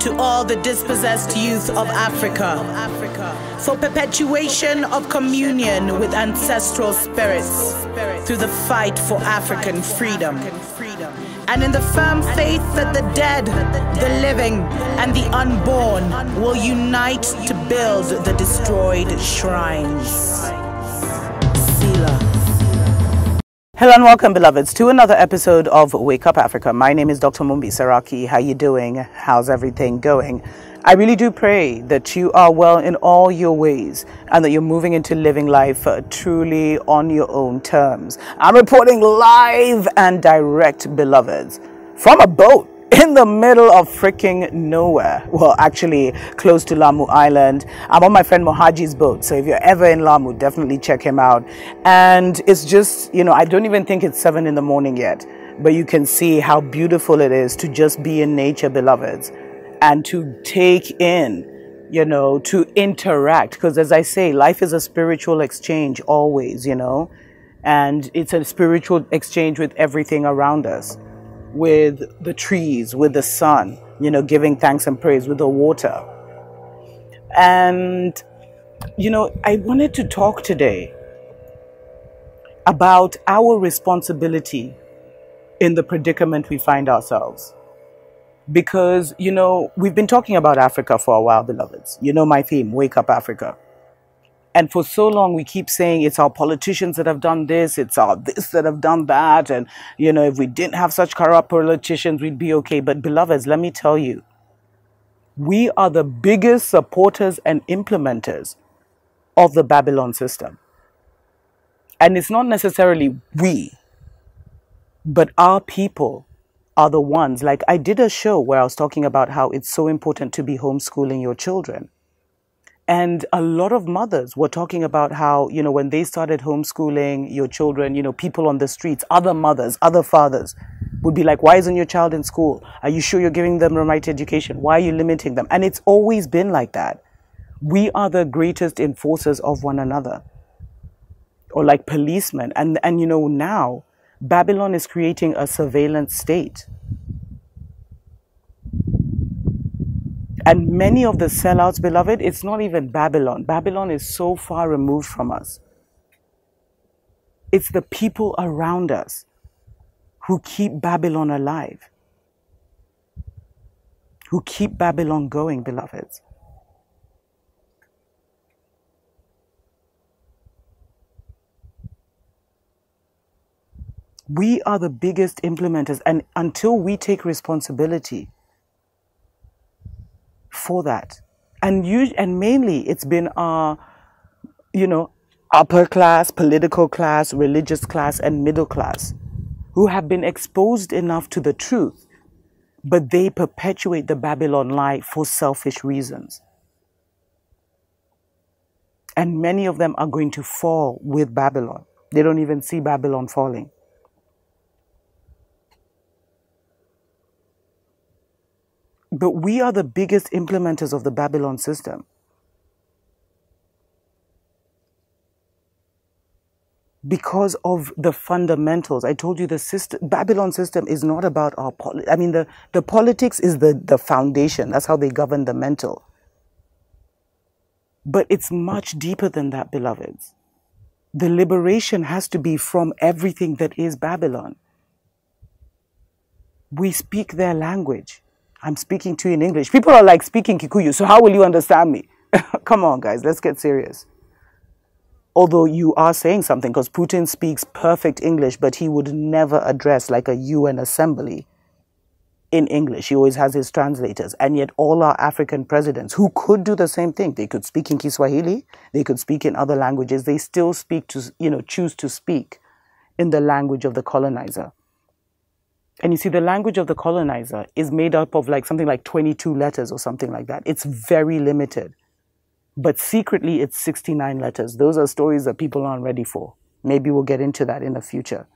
to all the dispossessed youth of Africa, for perpetuation of communion with ancestral spirits through the fight for African freedom, and in the firm faith that the dead, the living, and the unborn will unite to build the destroyed shrines. Selah. Hello and welcome, beloveds, to another episode of Wake Up Africa. My name is Dr. Mumbi Saraki. How you doing? How's everything going? I really do pray that you are well in all your ways and that you're moving into living life truly on your own terms. I'm reporting live and direct, beloveds, from a boat in the middle of freaking nowhere. Well, actually close to Lamu Island. I'm on my friend Mohaji's boat, so if you're ever in Lamu, definitely check him out. And it's just, I don't even think it's 7 in the morning yet, but you can see how beautiful it is to just be in nature, beloveds, and to take in, to interact. Because as I say, life is a spiritual exchange always, and it's a spiritual exchange with everything around us, with the trees, with the sun, giving thanks and praise, with the water. And, I wanted to talk today about our responsibility in the predicament we find ourselves. Because, we've been talking about Africa for a while, beloveds. My theme, Wake Up Africa. And for so long, we keep saying it's our politicians that have done this, it's our this that have done that. And, if we didn't have such corrupt politicians, we'd be okay. But beloveds, let me tell you, we are the biggest supporters and implementers of the Babylon system. And it's not necessarily we, but our people are the ones. Like, I did a show where I was talking about how it's so important to be homeschooling your children. And a lot of mothers were talking about how, when they started homeschooling your children, people on the streets, other mothers, other fathers would be like, why isn't your child in school? Are you sure you're giving them the right education? Why are you limiting them? And it's always been like that. We are the greatest enforcers of one another, or like policemen. And now Babylon is creating a surveillance state. And many of the sellouts, beloved, it's not even Babylon. Babylon is so far removed from us. It's the people around us who keep Babylon alive, who keep Babylon going, beloveds. We are the biggest implementers, and until we take responsibility for that, and mainly it's been our, upper class, political class, religious class, and middle class who have been exposed enough to the truth, but they perpetuate the Babylon lie for selfish reasons. And many of them are going to fall with Babylon. They don't even see Babylon falling. But we are the biggest implementers of the Babylon system. Because of the fundamentals. I told you the Babylon system is not about our politics. The politics is the foundation. That's how they govern the mental. But it's much deeper than that, beloveds. The liberation has to be from everything that is Babylon. We speak their language. I'm speaking to you in English. People are like speaking Kikuyu, so how will you understand me? Come on, guys, let's get serious. Although you are saying something, because Putin speaks perfect English, but he would never address like a UN assembly in English. He always has his translators. And yet all our African presidents who could do the same thing, they could speak in Kiswahili, they could speak in other languages, they still speak to, choose to speak in the language of the colonizer. And you see, the language of the colonizer is made up of something like 22 letters or something like that. It's very limited. But secretly, it's 69 letters. Those are stories that people aren't ready for. Maybe we'll get into that in the future.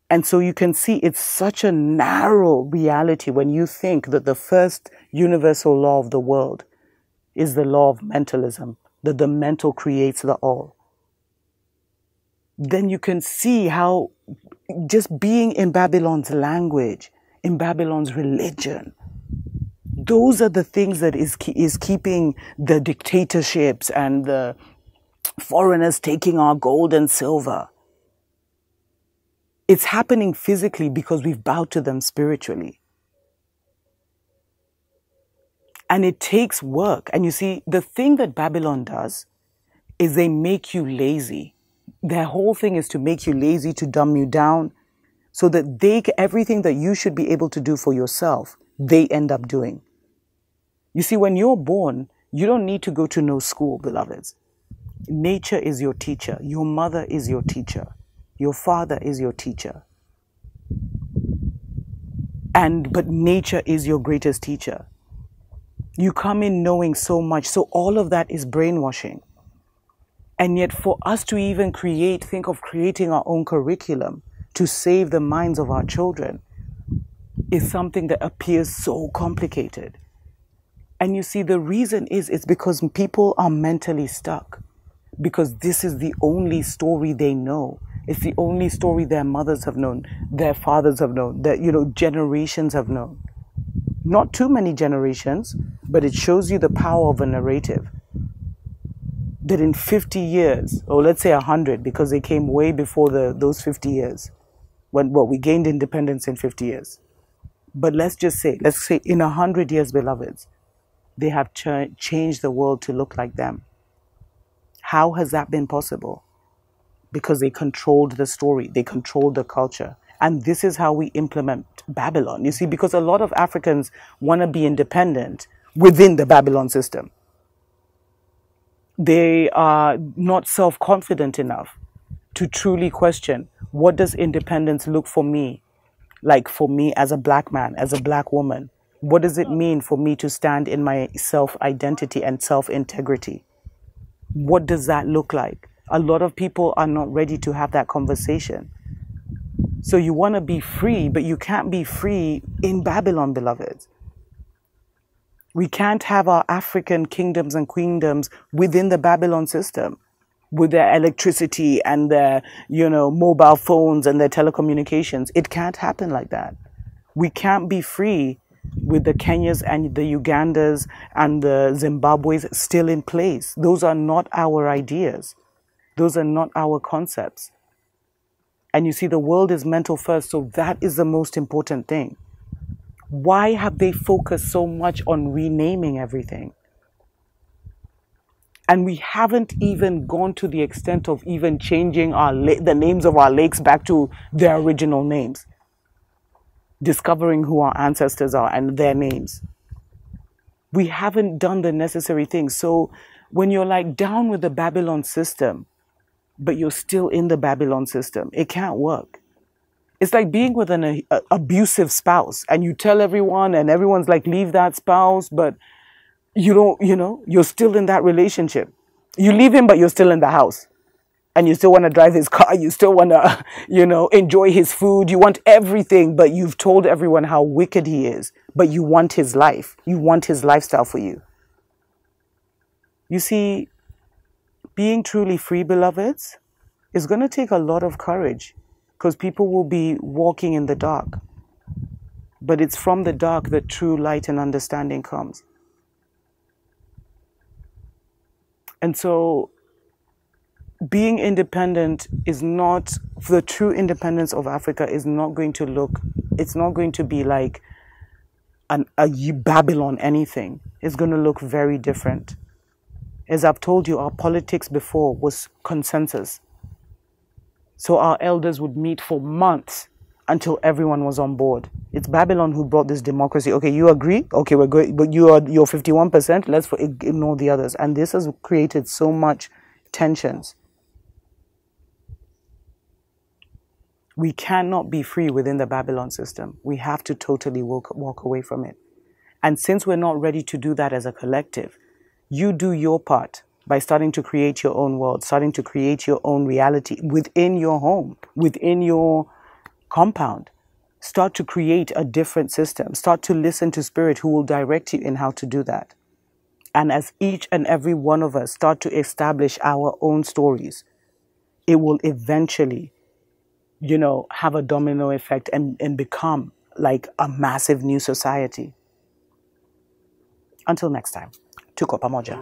And so you can see it's such a narrow reality when you think that the first universal law of the world is the law of mentalism, that the mental creates the all. Then you can see how just being in Babylon's language, in Babylon's religion, those are the things that is keeping the dictatorships and the foreigners taking our gold and silver. It's happening physically because we've bowed to them spiritually. And it takes work. And you see, the thing that Babylon does is they make you lazy. Their whole thing is to make you lazy, to dumb you down, so that everything that you should be able to do for yourself, they end up doing. You see, when you're born, you don't need to go to no school, beloveds. Nature is your teacher. Your mother is your teacher. Your father is your teacher. But nature is your greatest teacher. You come in knowing so much. So all of that is brainwashing. And yet for us to even think of creating our own curriculum to save the minds of our children is something that appears so complicated. And you see, the reason it's because people are mentally stuck. Because this is the only story they know. It's the only story their mothers have known, their fathers have known, that, generations have known. Not too many generations, but it shows you the power of a narrative. That in 50 years, or let's say 100, because they came way before those 50 years, when we gained independence in 50 years. But let's say in 100 years, beloveds, they have changed the world to look like them. How has that been possible? Because they controlled the story, they controlled the culture. And this is how we implement Babylon. You see, because a lot of Africans want to be independent within the Babylon system. They are not self-confident enough to truly question, what does independence look for me? Like for me as a black man, as a black woman? What does it mean for me to stand in my self-identity and self-integrity? What does that look like? A lot of people are not ready to have that conversation. So you want to be free, but you can't be free in Babylon, beloveds. We can't have our African kingdoms and queendoms within the Babylon system with their electricity and their, mobile phones and their telecommunications. It can't happen like that. We can't be free with the Kenyas and the Ugandas and the Zimbabwe's still in place. Those are not our ideas. Those are not our concepts. And you see, the world is mental first, so that is the most important thing. Why have they focused so much on renaming everything? And we haven't even gone to the extent of even changing the names of our lakes back to their original names. Discovering who our ancestors are and their names. We haven't done the necessary things. So when you're like down with the Babylon system, but you're still in the Babylon system, it can't work. It's like being with an abusive spouse and you tell everyone and everyone's like, leave that spouse, but you don't, you're still in that relationship. You leave him, but you're still in the house. And you still want to drive his car. You still want to, enjoy his food. You want everything, but you've told everyone how wicked he is. But you want his life. You want his lifestyle for you. You see, being truly free, beloveds, is going to take a lot of courage because people will be walking in the dark. But it's from the dark that true light and understanding comes. And so being independent is not, the true independence of Africa is not going to look, it's not going to be like a Babylon anything. It's going to look very different. As I've told you, our politics before was consensus. So our elders would meet for months until everyone was on board. It's Babylon who brought this democracy. Okay, you agree? Okay, we're good. But you're 51%. Let's ignore the others. And this has created so much tensions. We cannot be free within the Babylon system. We have to totally walk away from it. And since we're not ready to do that as a collective, you do your part by starting to create your own world, starting to create your own reality within your home, within your compound. Start to create a different system. Start to listen to Spirit who will direct you in how to do that. And as each and every one of us start to establish our own stories, it will eventually, have a domino effect and become like a massive new society. Until next time, tuko pamoja.